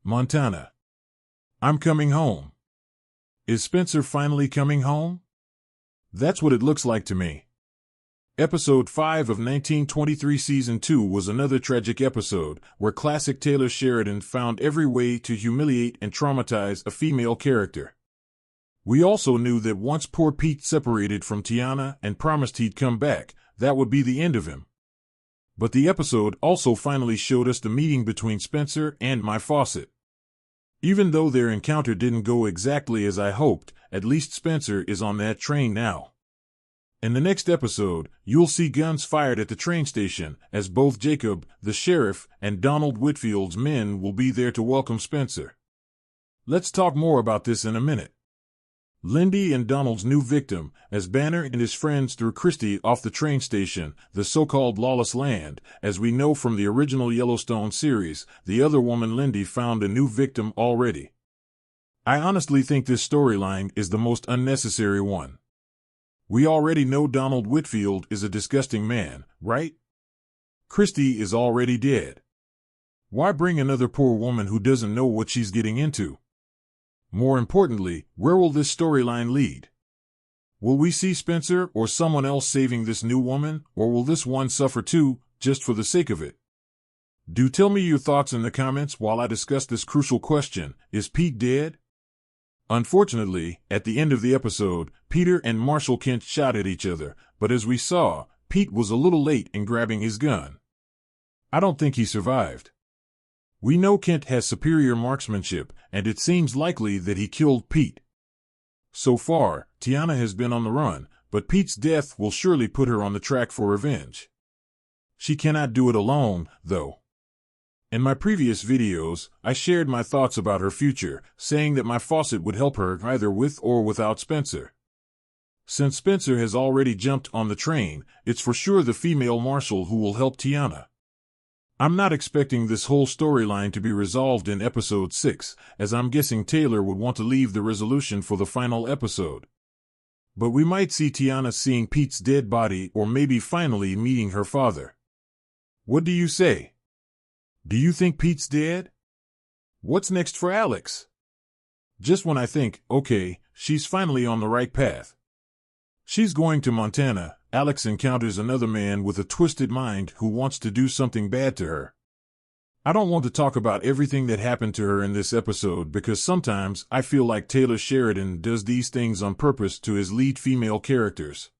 Montana. I'm coming home. Is Spencer finally coming home? That's what it looks like to me. Episode 5 of 1923 Season 2 was another tragic episode where classic Taylor Sheridan found every way to humiliate and traumatize a female character. We also knew that once poor Pete separated from Tiana and promised he'd come back, that would be the end of him. But the episode also finally showed us the meeting between Spencer and My Fawcett. Even though their encounter didn't go exactly as I hoped, at least Spencer is on that train now. In the next episode, you'll see guns fired at the train station, as both Jacob, the sheriff, and Donald Whitfield's men will be there to welcome Spencer. Let's talk more about this in a minute. Lindy and Donald's new victim, as Banner and his friends threw Christy off the train station, the so-called lawless land. As we know from the original Yellowstone series, the other woman Lindy found a new victim already. I honestly think this storyline is the most unnecessary one. We already know Donald Whitfield is a disgusting man, right? Christy is already dead. Why bring another poor woman who doesn't know what she's getting into? More importantly, where will this storyline lead? Will we see Spencer or someone else saving this new woman, or will this one suffer too, just for the sake of it? Do tell me your thoughts in the comments while I discuss this crucial question: is Pete dead? Unfortunately, at the end of the episode, Peter and Marshall Kent shot at each other, but as we saw, Pete was a little late in grabbing his gun. I don't think he survived. We know Kent has superior marksmanship, and it seems likely that he killed Pete. So far, Tiana has been on the run, but Pete's death will surely put her on the track for revenge. She cannot do it alone, though. In my previous videos, I shared my thoughts about her future, saying that My Fawcett would help her either with or without Spencer. Since Spencer has already jumped on the train, it's for sure the female Marshall who will help Tiana. I'm not expecting this whole storyline to be resolved in episode 6, as I'm guessing Taylor would want to leave the resolution for the final episode. But we might see Tiana seeing Pete's dead body or maybe finally meeting her father. What do you say? Do you think Pete's dead? What's next for Alex? Just when I think, okay, she's finally on the right path. She's going to Montana, Alex encounters another man with a twisted mind who wants to do something bad to her. I don't want to talk about everything that happened to her in this episode because sometimes I feel like Taylor Sheridan does these things on purpose to his lead female characters.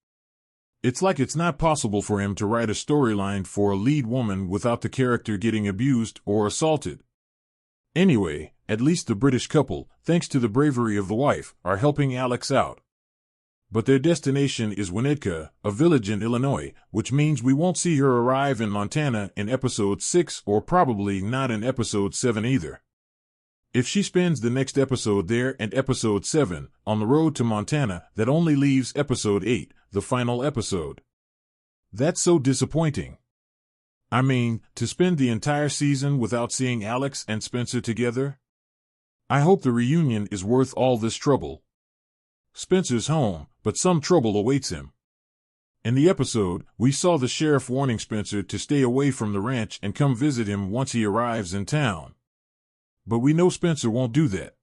It's like it's not possible for him to write a storyline for a lead woman without the character getting abused or assaulted. Anyway, at least the British couple, thanks to the bravery of the wife, are helping Alex out. But their destination is Winnetka, a village in Illinois, which means we won't see her arrive in Montana in episode 6 or probably not in episode 7 either. If she spends the next episode there and episode 7 on the road to Montana, that only leaves episode 8, the final episode. That's so disappointing. I mean, to spend the entire season without seeing Alex and Spencer together? I hope the reunion is worth all this trouble. Spencer's home, but some trouble awaits him. In the episode, we saw the sheriff warning Spencer to stay away from the ranch and come visit him once he arrives in town. But we know Spencer won't do that.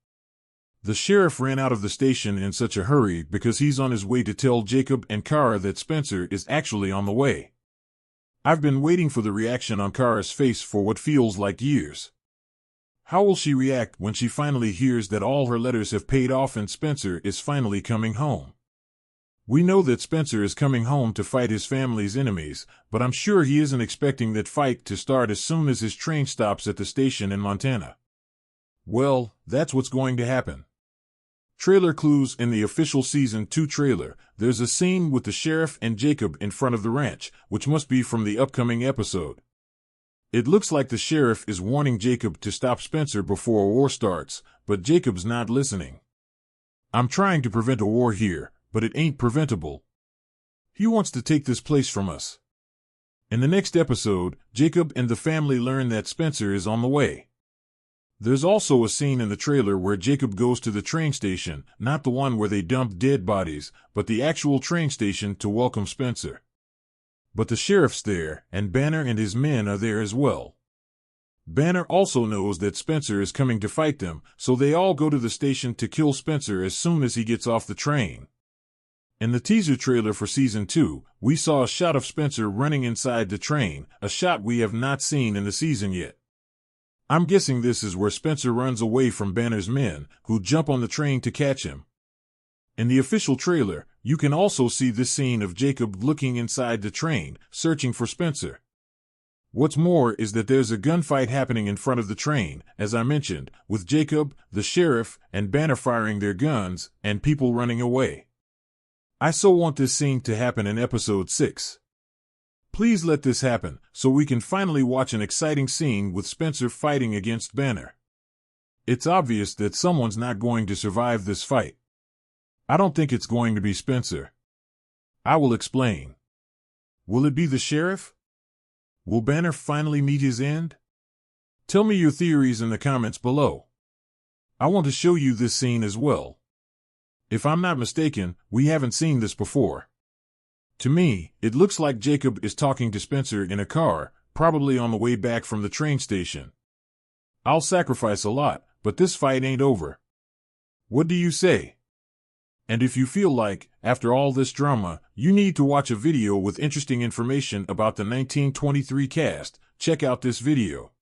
The sheriff ran out of the station in such a hurry because he's on his way to tell Jacob and Kara that Spencer is actually on the way. I've been waiting for the reaction on Kara's face for what feels like years. How will she react when she finally hears that all her letters have paid off and Spencer is finally coming home? We know that Spencer is coming home to fight his family's enemies, but I'm sure he isn't expecting that fight to start as soon as his train stops at the station in Montana. Well, that's what's going to happen. Trailer clues in the official Season 2 trailer. There's a scene with the sheriff and Jacob in front of the ranch, which must be from the upcoming episode. It looks like the sheriff is warning Jacob to stop Spencer before a war starts, but Jacob's not listening. I'm trying to prevent a war here, but it ain't preventable. He wants to take this place from us. In the next episode, Jacob and the family learn that Spencer is on the way. There's also a scene in the trailer where Jacob goes to the train station, not the one where they dump dead bodies, but the actual train station to welcome Spencer. But the sheriff's there, and Banner and his men are there as well. Banner also knows that Spencer is coming to fight them, so they all go to the station to kill Spencer as soon as he gets off the train. In the teaser trailer for Season 2, we saw a shot of Spencer running inside the train, a shot we have not seen in the season yet. I'm guessing this is where Spencer runs away from Banner's men, who jump on the train to catch him. In the official trailer, you can also see this scene of Jacob looking inside the train, searching for Spencer. What's more is that there's a gunfight happening in front of the train, as I mentioned, with Jacob, the sheriff, and Banner firing their guns, and people running away. I so want this scene to happen in Episode 6. Please let this happen, so we can finally watch an exciting scene with Spencer fighting against Banner. It's obvious that someone's not going to survive this fight. I don't think it's going to be Spencer. I will explain. Will it be the sheriff? Will Banner finally meet his end? Tell me your theories in the comments below. I want to show you this scene as well. If I'm not mistaken, we haven't seen this before. To me, it looks like Jacob is talking to Spencer in a car, probably on the way back from the train station. I'll sacrifice a lot, but this fight ain't over. What do you say? And if you feel like, after all this drama, you need to watch a video with interesting information about the 1923 cast, check out this video.